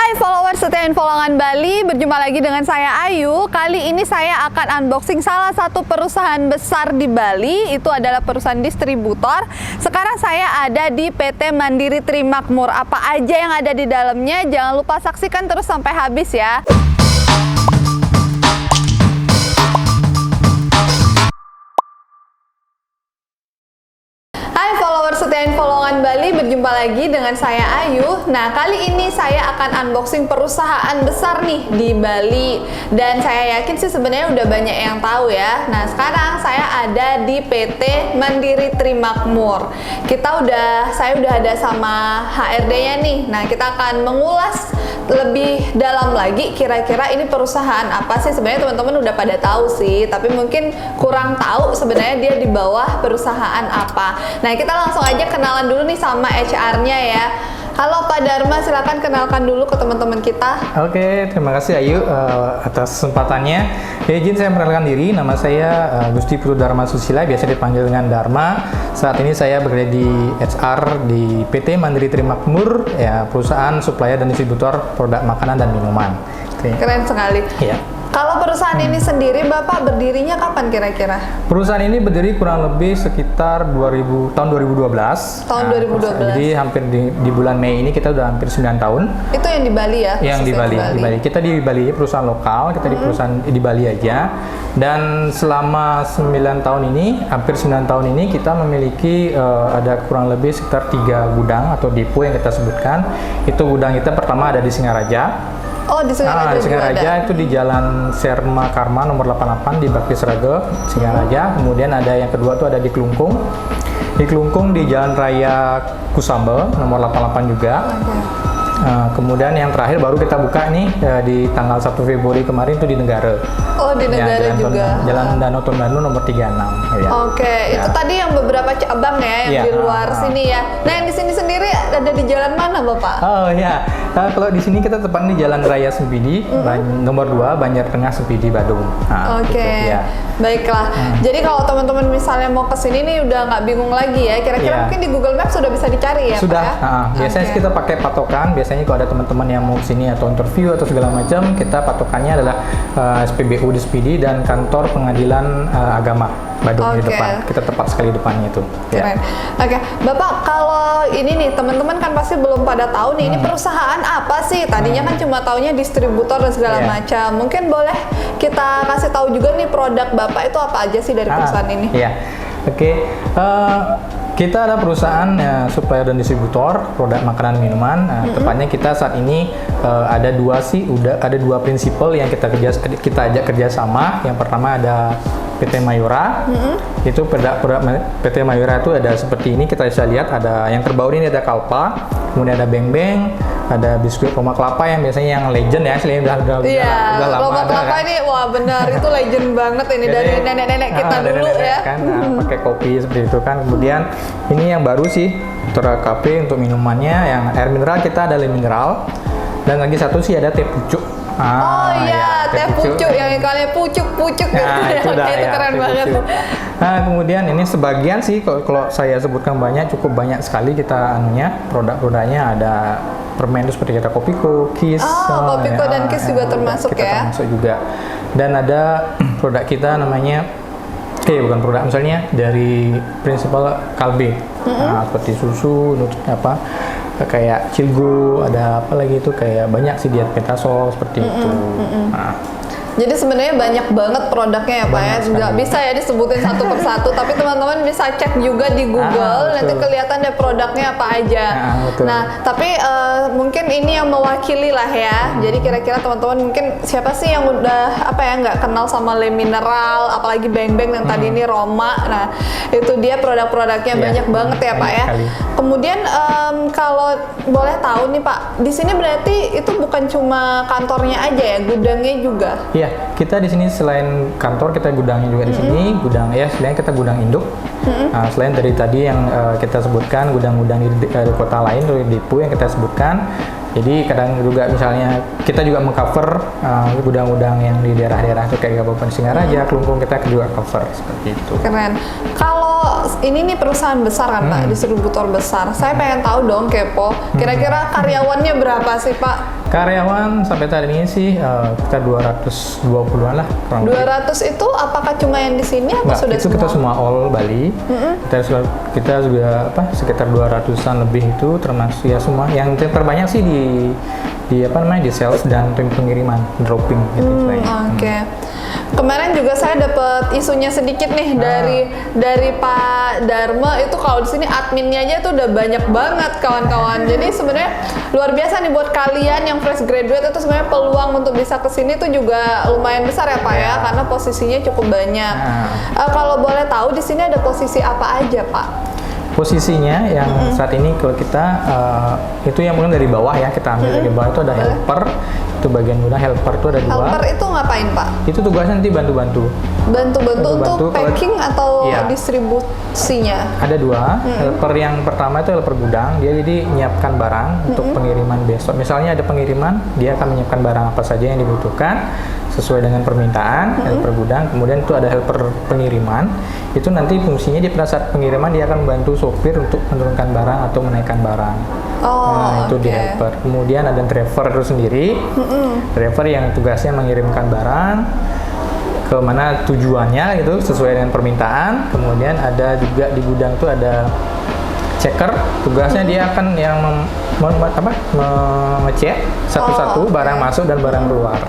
Hai followers setia Infolongan Bali, berjumpa lagi dengan saya Ayu. Kali ini saya akan unboxing salah satu perusahaan besar di Bali, itu adalah perusahaan distributor. Sekarang saya ada di PT Mandiri Trimakmur. Apa aja yang ada di dalamnya? Jangan lupa saksikan terus sampai habis ya. Hai followers setia Infolongan Bali, berjumpa lagi dengan saya Ayu. Nah, kali ini saya akan unboxing perusahaan besar nih di Bali. Dan saya yakin sih sebenarnya udah banyak yang tahu ya. Nah, sekarang saya ada di PT Mandiri Trimakmur. Saya udah ada sama HRD-nya nih. Nah, kita akan mengulas lebih dalam lagi kira-kira ini perusahaan apa sih. Sebenarnya teman-teman udah pada tahu sih, tapi mungkin kurang tahu sebenarnya dia di bawah perusahaan apa. Nah, kita langsung aja kenalan dulu nih sama HR-nya ya. Halo Pak Dharma, silakan kenalkan dulu ke teman-teman kita. Oke, terima kasih Ayu atas kesempatannya. Izin saya memperkenalkan diri, nama saya Gusti Pru Dharma Susila, biasa dipanggil dengan Dharma. Saat ini saya bekerja di HR di PT Mandiri Trimakmur, ya, perusahaan supplier dan distributor produk makanan dan minuman. Oke. Keren sekali. Iya. Kalau perusahaan ini sendiri, Bapak berdirinya kapan kira-kira? Perusahaan ini berdiri kurang lebih sekitar tahun 2012. Tahun 2012. Jadi hampir di bulan Mei ini kita udah hampir 9 tahun. Itu yang di Bali ya? Yang di Bali. Kita di Bali, perusahaan lokal, kita di perusahaan di Bali aja. Dan selama 9 tahun ini, hampir 9 tahun ini kita memiliki ada kurang lebih sekitar 3 gudang atau depo yang kita sebutkan. Itu gudang kita pertama ada di Singaraja. Oh, di Singaraja, di Singaraja itu di Jalan Serma Karma nomor 88 di Bakti Sraga, Singaraja. Kemudian ada yang kedua tuh ada di Klungkung. Di Klungkung di Jalan Raya Kusambel nomor 88 juga. Kemudian yang terakhir baru kita buka nih di tanggal 1 Februari kemarin itu di Negara. Oh, di Negara ya, juga. Jalan Danau Tondano nomor 36. Ya. Oke, itu tadi yang beberapa cabang ya yang di luar sini ya. Nah, yang di sini sendiri ada di jalan mana, Bapak? Oh ya, kalau di sini kita tepatnya di Jalan Raya Sempidi, nomor 2, Banjar Tengah Sempidi, Badung. Oke, gitu, ya. Baiklah. Jadi kalau teman-teman misalnya mau ke sini nih udah nggak bingung lagi ya, kira-kira mungkin di Google Maps sudah bisa dicari ya, sudah, Pak ya? Biasanya kita pakai patokan. Biasanya kalau ada teman-teman yang mau sini atau interview atau segala macam, kita patokannya adalah SPBU di Spidi dan kantor pengadilan agama Badung di depan. Kita tepat sekali depannya itu. Keren. Oke, Bapak, kalau ini nih teman-teman kan pasti belum pada tahu nih ini perusahaan apa sih? Tadinya kan cuma taunya distributor dan segala macam. Mungkin boleh kita kasih tahu juga nih produk Bapak itu apa aja sih dari perusahaan ini? Iya. Oke. Kita ada perusahaan supplier dan distributor produk makanan minuman. Tepatnya kita saat ini ada dua prinsipal yang kita ajak kerjasama. Yang pertama ada PT Mayora. Itu produk PT Mayora itu ada seperti ini, kita bisa lihat ada yang terbaru ini ada Kalpa, kemudian ada Beng Beng, ada biskuit Roma Kelapa yang biasanya yang legend ya, udah lama. Roma Kelapa ini wah benar itu legend banget ini. Jadi, dari nenek-nenek kita dulu ya. Kan, pakai kopi seperti itu kan. Kemudian ini yang baru sih, Tora Cafe untuk minumannya, yang air mineral kita ada air mineral, dan lagi satu sih ada teh pucuk. Teh pucuk yang ikannya pucuk-pucuk itu keren banget. Nah, kemudian ini sebagian sih kalau saya sebutkan cukup banyak sekali kita produk-produknya. Ada permen itu seperti kita Kopiko, Kiss. Kopiko dan Kiss juga termasuk ya. Termasuk juga. Dan ada produk kita namanya bukan produk, misalnya dari prinsipal Kalbe. Seperti susu, kayak Cilgo, ada apa lagi itu kayak banyak sih diet Petasol seperti itu. Jadi sebenarnya banyak banget produknya ya Pak ya, nggak bisa ya disebutin satu persatu, tapi teman-teman bisa cek juga di Google, nanti kelihatan deh produknya apa aja. Nah, tapi mungkin ini yang mewakili lah ya, jadi kira-kira teman-teman mungkin siapa sih yang udah nggak kenal sama Le Mineral, apalagi Beng Beng yang tadi ini Roma. Nah, itu dia produk-produknya banyak banget ya Pak ya. Kemudian kalau boleh tahu nih Pak, di sini berarti itu bukan cuma kantornya aja ya, gudangnya juga. Iya, kita di sini selain kantor kita gudangnya juga di sini, selain kita gudang induk. Selain dari tadi yang kita sebutkan gudang-gudang di kota lain, di depo yang kita sebutkan. Jadi kadang juga misalnya kita juga mengcover gudang-gudang yang di daerah-daerah itu kayak Kabupaten Singaraja, Klungkung, kita juga cover seperti itu. Keren. Kalau ini nih perusahaan besar kan Pak, distributor besar. Saya pengen tahu dong, kepo. Kira-kira karyawannya berapa sih Pak? Karyawan sampai saat ini sih kita 220-an lah kurang lebih. 200 itu apakah cuma yang di sini atau Enggak, sudah itu semua? kita semua all Bali. Kita juga sekitar 200-an lebih itu termasuk ya semua. Yang terbanyak sih di di sales dan tim pengiriman, dropping gitu istilahnya. Oke. Kemarin juga saya dapat isunya sedikit nih dari Pak Dharma, itu kalau di sini adminnya aja tuh udah banyak banget kawan-kawan. Jadi sebenarnya luar biasa nih buat kalian yang fresh graduate, itu sebenarnya peluang untuk bisa ke sini tuh juga lumayan besar ya Pak ya, karena posisinya cukup banyak. Kalau boleh tahu di sini ada posisi apa aja Pak? Posisinya yang saat ini kalau kita itu yang mulai dari bawah ya, kita ambil dari bawah itu ada helper, itu bagian mudah. Helper itu ada 2. Helper itu ngapain Pak? Itu tugasnya nanti bantu-bantu. Bantu-bantu untuk packing atau iya, distribusinya? Ada 2. Helper yang pertama itu helper gudang, dia jadi menyiapkan barang untuk pengiriman besok. Misalnya ada pengiriman, dia akan menyiapkan barang apa saja yang dibutuhkan sesuai dengan permintaan. Helper gudang. Kemudian itu ada helper pengiriman, itu nanti fungsinya di pada saat pengiriman dia akan membantu sopir untuk menurunkan barang atau menaikkan barang. Itu di helper. Kemudian ada driver itu sendiri. Driver yang tugasnya mengirimkan barang ke mana tujuannya gitu sesuai dengan permintaan. Kemudian ada juga di gudang itu ada checker, tugasnya dia akan yang mengecek satu-satu barang masuk dan barang keluar.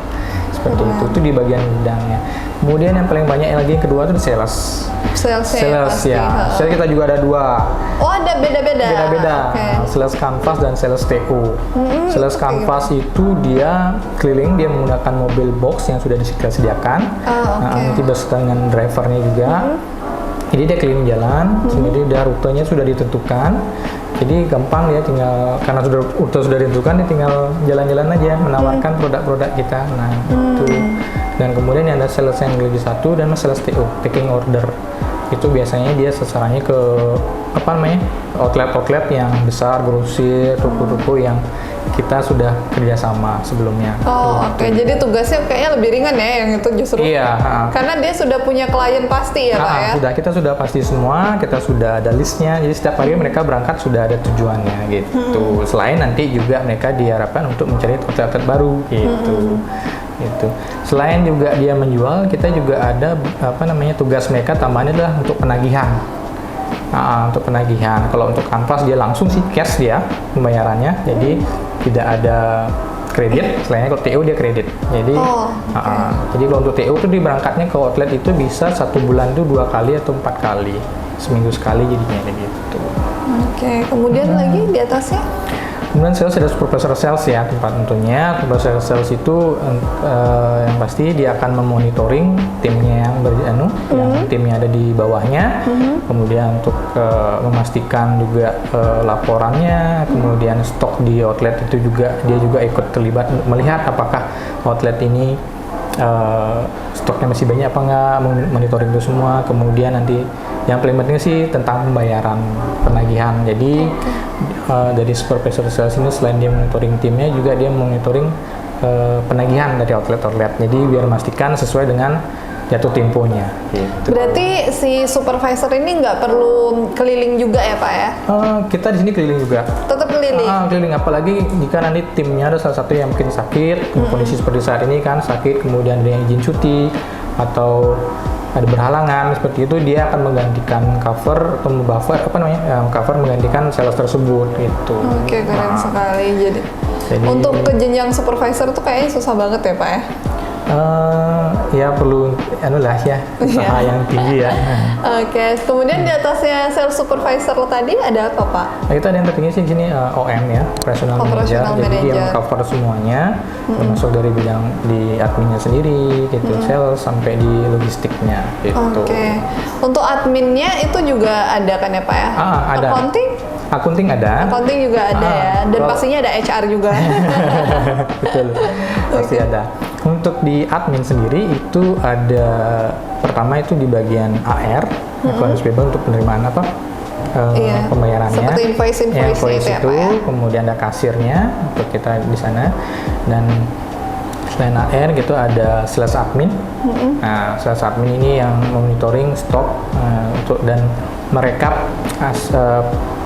Seperti itu di bagian gudangnya. Kemudian yang paling banyak lagi yang kedua itu sales. Sales ya. Sales kita juga ada 2. Oh, ada beda-beda. Sales canvas dan sales TO. Sales canvas itu dia keliling, dia menggunakan mobil box yang sudah disediakan. Nanti beserta dengan drivernya juga. Jadi dia keliling jalan, jadi dia rutenya sudah ditentukan. Jadi gampang ya, tinggal karena sudah ditentukan, dia tinggal jalan-jalan aja menawarkan produk-produk kita. Nah, itu. Dan kemudian ada sales yang lagi 1 dan sales TO, taking order. Itu biasanya dia sasarannya ke outlet-outlet yang besar, grosir, toko-toko yang kita sudah kerjasama sebelumnya. Oke. Jadi tugasnya kayaknya lebih ringan ya yang itu justru. Iya. Karena dia sudah punya klien pasti ya Pak ya. Kita sudah pasti semua, kita sudah ada listnya. Jadi setiap hari mereka berangkat sudah ada tujuannya gitu. Selain nanti juga mereka diharapkan untuk mencari outlet baru gitu. Gitu. Selain juga dia menjual, kita juga ada tugas mereka tambahannya adalah untuk penagihan. Untuk penagihan. Kalau untuk kanvas dia langsung sih cash dia pembayarannya. Jadi tidak ada kredit. Selainnya kalau TO dia kredit. Jadi jadi kalau untuk TO itu diberangkatnya ke outlet itu bisa 1 bulan itu 2 kali atau 4 kali. Seminggu sekali jadinya gitu. Oke. Kemudian lagi di atasnya? Kemudian sales ada supervisor sales ya, tempat tentunya. Supervisor sales itu yang pasti dia akan memonitoring timnya yang yang timnya ada di bawahnya. Kemudian untuk memastikan juga laporannya, kemudian stok di outlet itu juga dia juga ikut terlibat melihat apakah outlet ini stoknya masih banyak apa enggak, monitoring itu semua. Kemudian nanti yang paling penting sih tentang pembayaran penagihan. Jadi dari supervisor sales ini selain dia monitoring timnya, juga dia monitoring penagihan dari outlet-outlet. Jadi biar memastikan sesuai dengan jatuh temponya. Gitu. Berarti si supervisor ini nggak perlu keliling juga ya Pak ya? Kita di sini keliling juga. Tetap keliling? Keliling, apalagi jika nanti timnya ada salah satu yang mungkin sakit, kondisi seperti saat ini kan sakit, kemudian ada yang izin cuti atau ada berhalangan seperti itu, dia akan menggantikan cover atau cover menggantikan sales tersebut gitu. Oke, keren sekali. Jadi untuk ke jenjang supervisor tuh kayaknya susah banget ya Pak ya? Ya perlu usaha yang tinggi ya. Oke, kemudian di atasnya sales supervisor tadi ada apa Pak? Itu ada yang tertinggi sih sini OM ya, operational manager. Jadi dia meng-cover semuanya, termasuk dari bidang di adminnya sendiri, gitu, sales sampai di logistiknya, gitu. Oke, untuk adminnya itu juga ada kan ya Pak ya? Ada. Accounting ada. Accounting juga ada ya, dan pastinya ada HR juga. Betul, pasti ada. Untuk di admin sendiri itu ada, pertama itu di bagian AR, accounts payable untuk penerimaan pembayarannya. Seperti invoice itu ya, Pak ya? Kemudian ada kasirnya untuk kita di sana, dan selain AR gitu ada sales admin. Nah, sales admin ini yang monitoring stok untuk dan merekap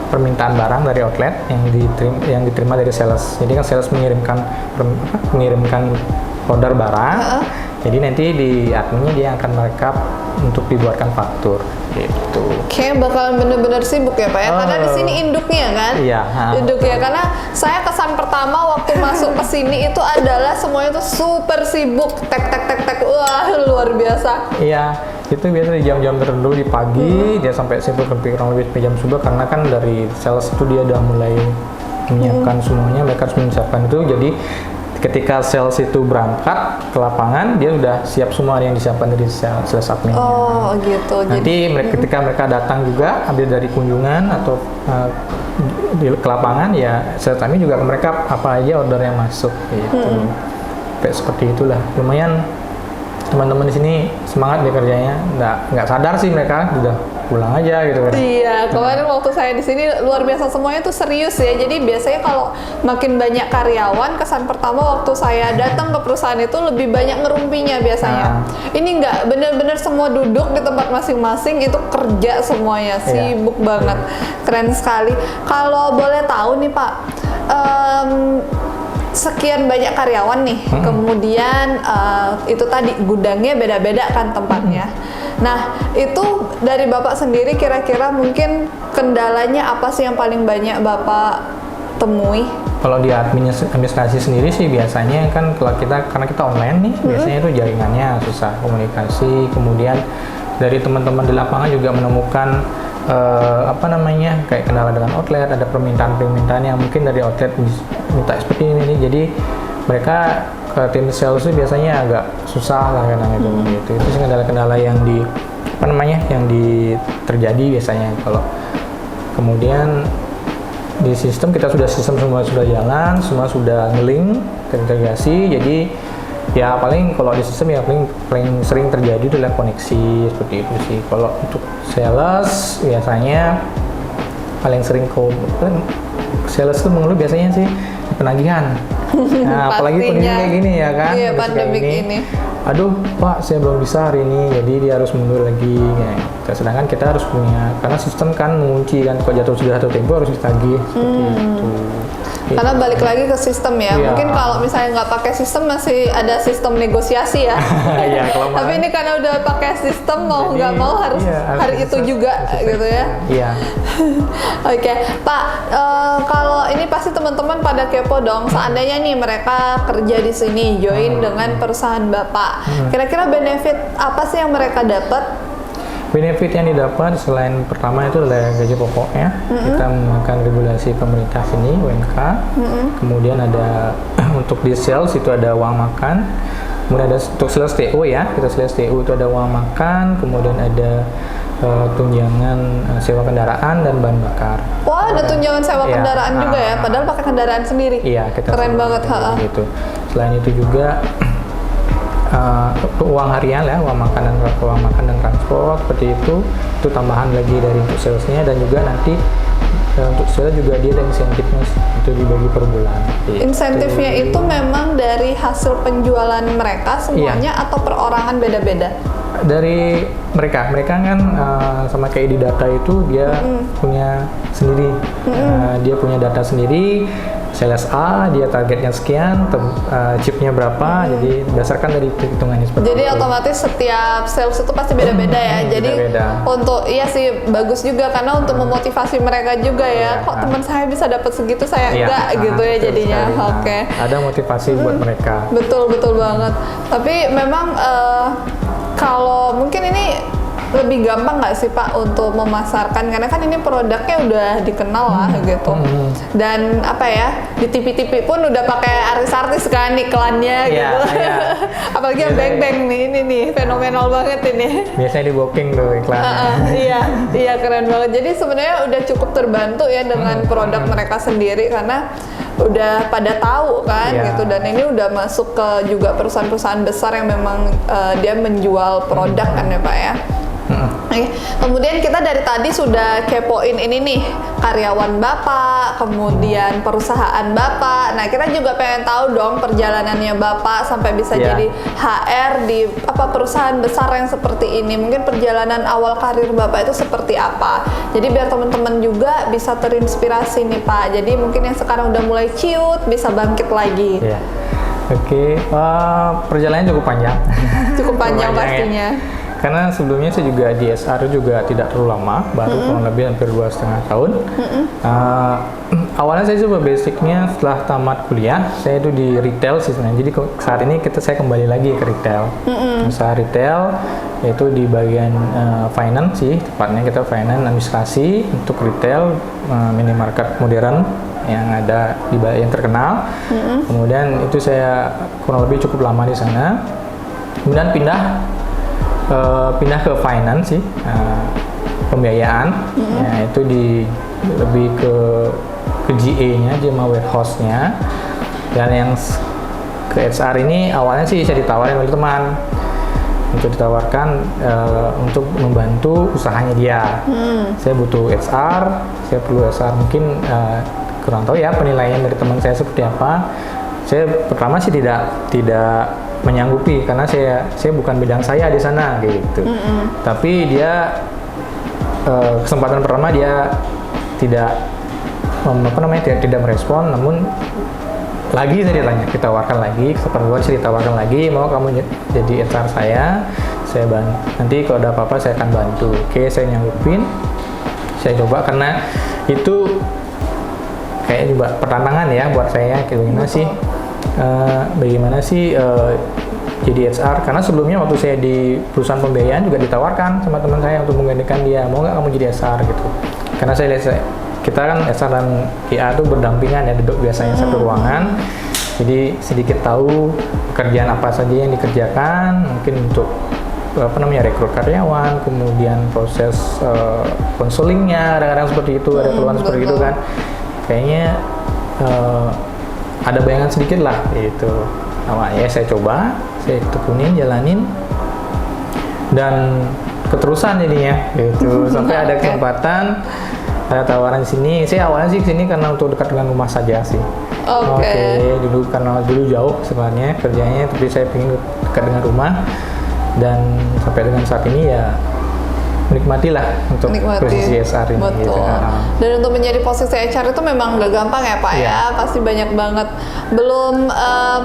permintaan barang dari outlet yang diterima dari sales. Jadi kan sales mengirimkan order barang. Jadi nanti di adminnya dia akan merekap untuk dibuatkan faktur gitu. Kayak bakalan bener-bener sibuk ya Pak ya, karena di sini induknya kan? Iya. Induknya, karena saya kesan pertama waktu masuk ke sini itu adalah semuanya tuh super sibuk, tek, wah luar biasa. Iya, itu biasa di jam-jam tertentu di pagi dia sampai sibuk kurang lebih sampai jam subuh, karena kan dari sales itu dia udah mulai menyiapkan semuanya, mereka harus menyiapkan itu. Jadi ketika sales itu berangkat ke lapangan, dia udah siap semua yang disiapkan dari sales admin. Oh gitu. Nanti ketika mereka datang juga, ambil dari kunjungan atau ke lapangan, ya sales admin juga mereka apa aja order yang masuk gitu. Kayak seperti itulah. Lumayan teman-teman di sini semangat deh kerjanya. Nggak sadar sih mereka udah pulang aja gitu kan. Iya, kemarin waktu saya di sini luar biasa, semuanya tuh serius ya. Jadi biasanya kalau makin banyak karyawan, kesan pertama waktu saya datang ke perusahaan itu lebih banyak ngerumpinya biasanya. Ini nggak, bener-bener semua duduk di tempat masing-masing, itu kerja semuanya, sibuk banget. Keren sekali. Kalau boleh tahu nih Pak, sekian banyak karyawan nih, kemudian itu tadi gudangnya beda-beda kan tempatnya. Nah, itu dari Bapak sendiri kira-kira mungkin kendalanya apa sih yang paling banyak Bapak temui? Kalau di administrasi sendiri sih biasanya kan karena kita online nih, biasanya itu jaringannya susah komunikasi. Kemudian dari teman-teman di lapangan juga menemukan kayak kendala dengan outlet, ada permintaan yang mungkin dari outlet minta seperti ini nih. Jadi mereka ke tim sales itu biasanya agak susah lah karena itu sih kendala-kendala yang terjadi biasanya. Kalau kemudian di sistem semua sudah jalan, semua sudah nge-link, terintegrasi. Jadi ya paling kalau di sistem ya paling sering terjadi adalah koneksi seperti itu sih. Kalau untuk sales biasanya paling sering sales itu mengeluh biasanya sih penagihan. Nah, apalagi kondisi kayak gini ya kan, iya, pandemik ini. Aduh Pak, saya belum bisa hari ini, jadi dia harus mundur lagi. Nah, sedangkan kita harus punya, karena sistem kan mengunci kan, kalau sudah jatuh tempo harus ditagih seperti itu. Karena balik lagi ke sistem ya. Iya. Mungkin kalau misalnya nggak pakai sistem masih ada sistem negosiasi ya. Iya, Tapi ini karena udah pakai sistem, mau nggak mau harus hari itu juga gitu ya. Iya. Oke, Pak. Kalau ini pasti teman-teman pada kepo dong. Seandainya nih mereka kerja di sini, join dengan perusahaan Bapak. Kira-kira benefit apa sih yang mereka dapat? Benefit yang didapat selain pertama itu adalah gaji pokoknya, kita menggunakan regulasi pemerintah sini UMK. Kemudian ada untuk di sales itu ada uang makan. Kemudian ada untuk sales TO ya, kita sales TO itu ada uang makan. Kemudian ada tunjangan sewa kendaraan dan bahan bakar. Wah, ada tunjangan sewa kendaraan juga ya, padahal pakai kendaraan sendiri. Iya, kita keren banget. Gitu. Selain itu juga uang harian ya, uang makan dan transport seperti itu tambahan lagi dari untuk salesnya. Dan juga nanti untuk sales juga dia ada insentifnya, itu dibagi per bulan. Insentifnya itu memang dari hasil penjualan mereka semuanya atau perorangan beda-beda? Dari mereka kan sama kayak di data itu dia punya sendiri, dia punya data sendiri. Sales A dia targetnya sekian, chipnya berapa, jadi berdasarkan dari hitungannya seperti jadi itu. Otomatis setiap sales itu pasti beda-beda ya. Jadi beda-beda. Untuk iya sih bagus juga karena untuk memotivasi mereka juga ya. Kok teman saya bisa dapat segitu, saya enggak gitu ya jadinya. Oke. Ada motivasi buat mereka. Betul banget. Tapi memang kalau mungkin ini lebih gampang nggak sih Pak untuk memasarkan, karena kan ini produknya udah dikenal lah gitu. Dan apa ya, di TV-TV pun udah pakai artis-artis kan iklannya gitu. Apalagi yang Bang nih, ini nih fenomenal banget ini. Biasanya di booking tuh iklannya. Iya keren banget. Jadi sebenarnya udah cukup terbantu ya dengan produk mereka sendiri, karena udah pada tahu kan gitu. Dan ini udah masuk ke juga perusahaan-perusahaan besar yang memang dia menjual produk kan ya Pak ya. Oke, kemudian kita dari tadi sudah kepoin ini nih, karyawan Bapak, kemudian perusahaan Bapak. Nah, kita juga pengen tahu dong perjalanannya Bapak sampai bisa jadi HR di perusahaan besar yang seperti ini. Mungkin perjalanan awal karir Bapak itu seperti apa. Jadi biar teman-teman juga bisa terinspirasi nih Pak. Jadi mungkin yang sekarang udah mulai ciut bisa bangkit lagi. Iya. Oke, perjalanannya cukup panjang. Cukup panjang pastinya. Karena sebelumnya saya juga di SR juga tidak terlalu lama, baru kurang lebih hampir 2,5 tahun. Awalnya saya coba basicnya setelah tamat kuliah, saya itu di retail sih sebenarnya. Jadi saat ini saya kembali lagi ke retail. Usaha retail yaitu di bagian finance sih, tepatnya kita finance administrasi untuk retail minimarket modern yang ada yang terkenal. Kemudian itu saya kurang lebih cukup lama di sana. Kemudian pindah ke finance sih, pembiayaan, ya, itu lebih ke GA-nya, General Warehouse-nya. Dan yang ke HR ini awalnya sih saya ditawarin oleh teman untuk untuk membantu usahanya dia. Saya butuh HR, saya perlu HR, mungkin kurang tahu ya penilaian dari teman saya seperti apa. Saya pertama sih tidak menyanggupi karena saya bukan bidang saya di sana gitu. Tapi dia kesempatan pertama dia tidak tidak merespon, namun lagi saya ditawarkan lagi, kesempatan kedua saya ditawarkan lagi, mau kamu jadi HR saya bantu. Nanti kalau ada apa-apa saya akan bantu. Oke, saya nyanggupin, saya coba karena itu kayak juga pertantangan ya buat saya, bagaimana sih jadi HR, karena sebelumnya waktu saya di perusahaan pembiayaan juga ditawarkan sama teman saya untuk menggantikan dia, mau nggak kamu jadi HR gitu. Karena saya lihat kita kan HR dan PA itu berdampingan ya, duduk biasanya satu ruangan, jadi sedikit tahu pekerjaan apa saja yang dikerjakan, mungkin untuk rekrut karyawan, kemudian proses konselingnya, kadang-kadang seperti itu, ada keluhan seperti itu kan, kayaknya ada bayangan sedikit lah itu. Awalnya saya coba, saya tekunin, jalanin, dan keterusan jadinya gitu. Sampai ada kesempatan, ada tawaran sini. Saya awalnya sih kesini karena untuk dekat dengan rumah saja sih. Karena dulu jauh sebenarnya kerjanya, tapi saya ingin dekat dengan rumah, dan sampai dengan saat ini ya menikmatilah untuk posisi HR ini. Betul. Gitu. Dan untuk menjadi posisi HR itu memang nggak gampang ya Pak ya, pasti banyak banget. Belum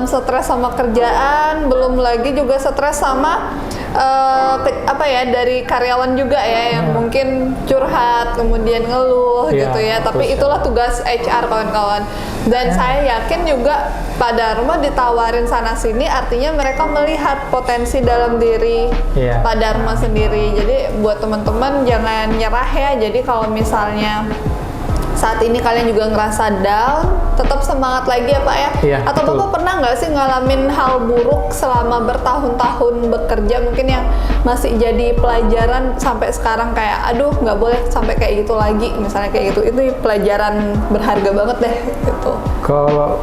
stres sama kerjaan, belum lagi juga stres sama dari karyawan juga ya, yang mungkin curhat, kemudian ngeluh gitu ya. Tapi itulah tugas HR kawan-kawan. Dan saya yakin juga Pak Darmo ditawarin sana sini, artinya mereka melihat potensi dalam diri Pak Darmo sendiri. Jadi buat teman-teman jangan nyerah ya. Jadi kalau misalnya saat ini kalian juga ngerasa down, tetap semangat lagi ya Pak ya. Atau betul. Bapak pernah nggak sih ngalamin hal buruk selama bertahun-tahun bekerja, mungkin yang masih jadi pelajaran sampai sekarang, kayak aduh nggak boleh sampai kayak gitu lagi, misalnya kayak gitu, itu pelajaran berharga banget deh gitu. Kalau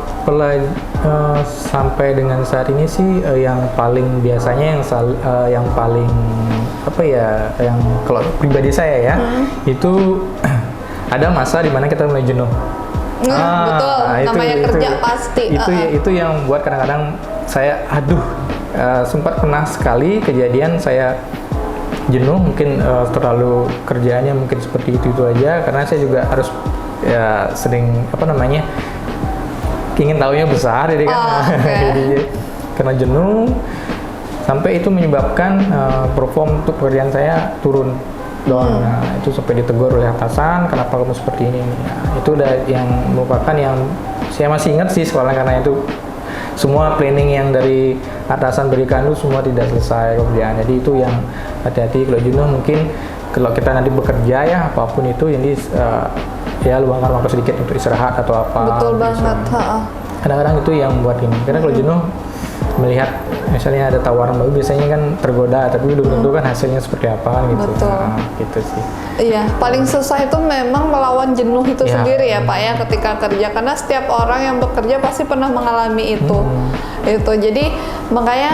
sampai dengan saat ini sih yang paling biasanya yang paling yang kalau pribadi saya ya, itu ada masa dimana kita mulai jenuh. Betul, namanya kerja pasti. Itu yang buat kadang-kadang saya, sempat pernah sekali kejadian saya jenuh, mungkin terlalu kerjaannya mungkin seperti itu aja, karena saya juga harus sering ingin tahunya besar, jadi kan jadi karena jenuh sampai itu menyebabkan perform untuk pekerjaan saya turun. Nah, itu sampai ditegur oleh atasan, kenapa kamu seperti ini? Nah, itu udah yang merupakan yang saya masih ingat sih sekolah, karena itu semua planning yang dari atasan berikan itu semua tidak selesai kerjaan. Jadi itu yang hati-hati kalau jenuh, mungkin kalau kita nanti bekerja ya apapun itu, ini luangkan waktu sedikit untuk istirahat atau apa. Betul banget. Kadang-kadang itu yang buat ini, karena kalau jenuh melihat misalnya ada tawaran baru, biasanya kan tergoda, tapi belum tentu kan hasilnya seperti apa kan gitu. Betul. Nah, gitu sih. Iya, paling susah itu memang melawan jenuh itu Iya. sendiri ya Pak ya ketika kerja, karena setiap orang yang bekerja pasti pernah mengalami itu. Itu jadi makanya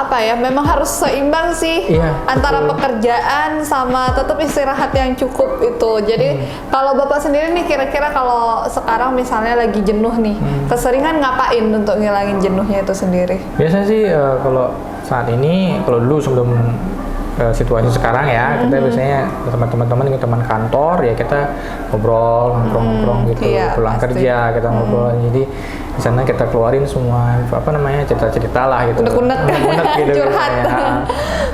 apa ya, memang harus seimbang sih Iya, antara betul. pekerjaan sama tetap istirahat yang cukup itu. Jadi kalau Bapak sendiri nih kira-kira kalau sekarang misalnya lagi jenuh nih, keseringan ngapain untuk ngilangin jenuhnya itu sendiri? Biasanya sih kalau saat ini, kalau dulu sebelum situasi sekarang ya, kita biasanya teman-teman teman kantor ya kita ngobrol gitu, Iya, pulang pasti. kerja kita ngobrol, jadi di sana kita keluarin semua apa namanya cerita-cerita lah gitu, Unek-unek. gitu Curhat. biasanya.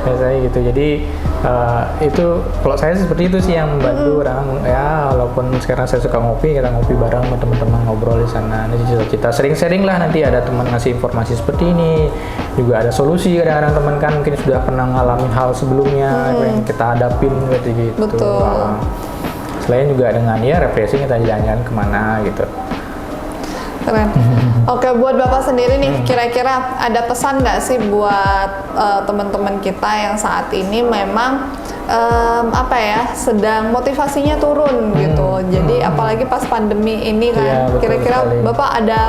Biasanya gitu, jadi itu kalau saya seperti itu sih yang membantu orang ya, walaupun sekarang saya suka ngopi, kita ngopi bareng sama teman-teman, ngobrol di sana, nanti kita sering-sering lah, nanti ada teman ngasih informasi seperti ini, juga ada solusi, kadang-kadang teman kan mungkin sudah pernah ngalamin hal sebelumnya yang kita hadapin gitu. Betul. Nah, selain juga dengan ya refreshing, kita jalan-jalan kemana gitu. Keren. Oke, buat Bapak sendiri nih, kira-kira ada pesan nggak sih buat teman-teman kita yang saat ini memang apa ya, sedang motivasinya turun gitu. Jadi apalagi pas pandemi ini Iya, kan, betul kira-kira sekali. Bapak ada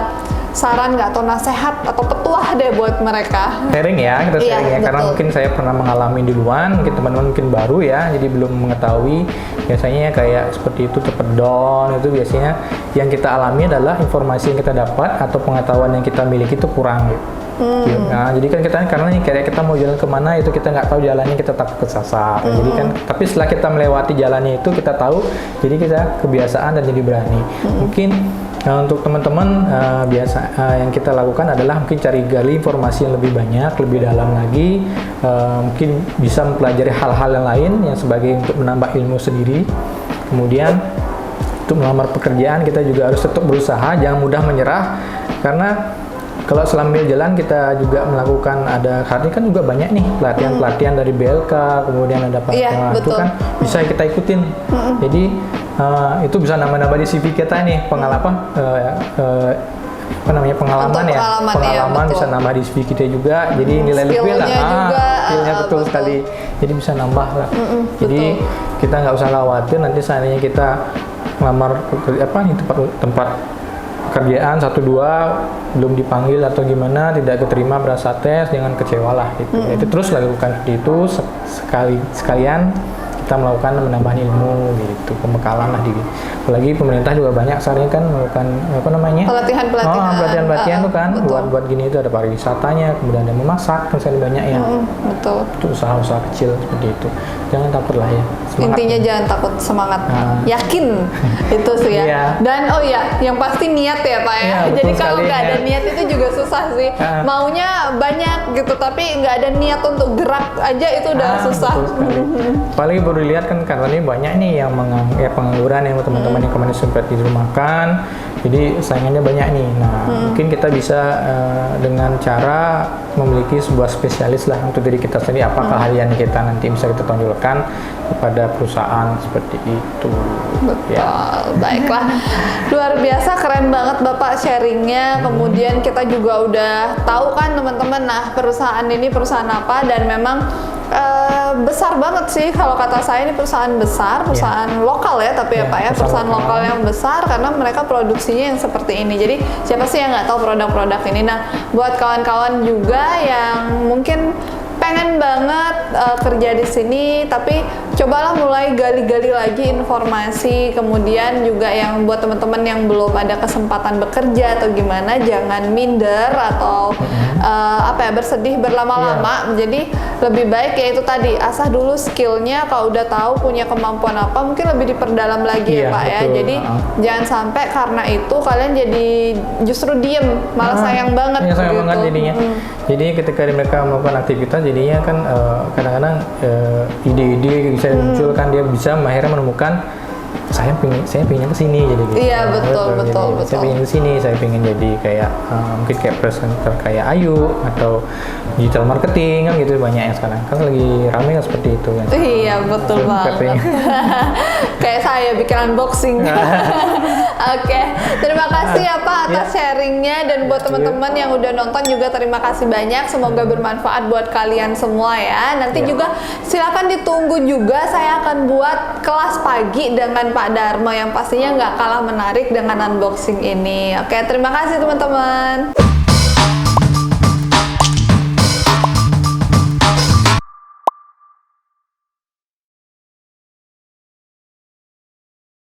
saran nggak atau nasihat atau petuah deh buat mereka? Sharing ya, kita Iya, sharing ya, karena betul. mungkin saya pernah mengalami duluan, mungkin teman-teman mungkin baru ya, jadi belum mengetahui. Biasanya kayak seperti itu, cepet down, itu biasanya yang kita alami adalah informasi yang kita dapat atau pengetahuan yang kita miliki itu kurang gitu. Nah, jadi kan kita karena nih kayak kita mau jalan kemana itu kita nggak tahu jalannya, kita takut kesasar. Jadi kan, tapi setelah kita melewati jalannya itu kita tahu, jadi kita kebiasaan dan jadi berani. Mungkin untuk teman-teman yang kita lakukan adalah mungkin cari gali informasi yang lebih banyak, lebih dalam lagi, mungkin bisa mempelajari hal-hal yang lain yang sebagai untuk menambah ilmu sendiri. Kemudian untuk melamar pekerjaan kita juga harus tetap berusaha, jangan mudah menyerah, karena kalau sambil jalan kita juga melakukan ada hari ini kan juga banyak nih pelatihan-pelatihan dari BLK, kemudian ada Iya, itu betul. kan bisa kita ikutin. Jadi itu bisa nambah-nambah di CV kita nih, pengalaman apa namanya pengalaman Untuk ya, pengalaman, iya, pengalaman betul. bisa nambah di CV kita juga. Jadi nilai lebih lah, Skillnya juga, skillnya betul betul. sekali. Jadi bisa nambah lah. Jadi betul. kita nggak usah khawatir nanti seandainya kita ngelamar apa nih tempat kerjaan 1-2 belum dipanggil atau gimana, tidak keterima, berasa tes, jangan kecewa lah gitu. Itu terus lakukan seperti itu, sekalian kita melakukan menambah ilmu gitu, pembekalan lah apalagi pemerintah juga banyak sekarang kan melakukan apa namanya pelatihan tuh kan betul. buat gini, itu ada pariwisatanya, kemudian ada memasak, kan sekarang banyak ya. Betul. Itu usaha-usaha kecil seperti itu, jangan takut lah ya, semangat. Intinya jangan takut, semangat, Nah. yakin itu sih ya. Iya. Dan oh ya, yang pasti niat ya Pak ya. Iya, betul Jadi kalau sekali, nggak ada niat. niat itu juga susah sih. Maunya banyak gitu, tapi nggak ada niat untuk gerak aja itu udah susah. Betul sekali. Apalagi baru dilihat kan karena ini banyak nih yang pengangguran, yang teman-teman yang kemarin sempat dirumahkan, jadi saingannya banyak nih. Nah, mungkin kita bisa dengan cara memiliki sebuah spesialis lah untuk diri kita sendiri, apa keahlian kita nanti bisa kita tonjolkan kepada perusahaan seperti itu. Betul, Ya. baiklah. Luar biasa, keren banget Bapak sharingnya. Kemudian kita juga udah tahu kan teman-teman, nah perusahaan ini perusahaan apa, dan memang besar banget sih kalau kata saya, ini perusahaan besar, perusahaan lokal ya, tapi ya Ya, Pak ya, perusahaan lokal yang besar karena mereka produksinya yang seperti ini. Jadi siapa sih yang nggak tahu produk-produk ini? Nah, buat kawan-kawan juga yang mungkin pengen banget kerja di sini, tapi cobalah mulai gali-gali lagi informasi. Kemudian juga yang buat teman-teman yang belum ada kesempatan bekerja atau gimana, jangan minder atau apa ya, bersedih berlama-lama. Jadi lebih baik ya itu tadi, asah dulu skillnya. Kalau udah tahu punya kemampuan apa, mungkin lebih diperdalam lagi ya Iya, Pak ya. betul. Jadi jangan sampai karena itu kalian jadi justru diem, malah sayang banget. Iya, sayang gitu. banget jadinya. Jadi ketika mereka melakukan aktivitas, jadinya kan kadang-kadang ide-ide bisa muncul kan, dia bisa akhirnya menemukan saya pengen kesini, jadi gitu. Iya, betul. Saya pengen kesini, saya pengen jadi kayak mungkin kayak presenter kayak Ayu atau digital marketing kan gitu, banyak yang sekarang kan lagi rame kan seperti itu kan. Iya, betul Saya banget. pengen. Kayak saya bikin unboxing. Oke, terima kasih ya Pak atas sharingnya, dan buat teman-teman yang udah nonton juga terima kasih banyak. Semoga bermanfaat buat kalian semua ya. Nanti juga silakan ditunggu juga, saya akan buat kelas pagi dengan Pak Dharma yang pastinya nggak kalah menarik dengan unboxing ini. Oke, terima kasih teman-teman.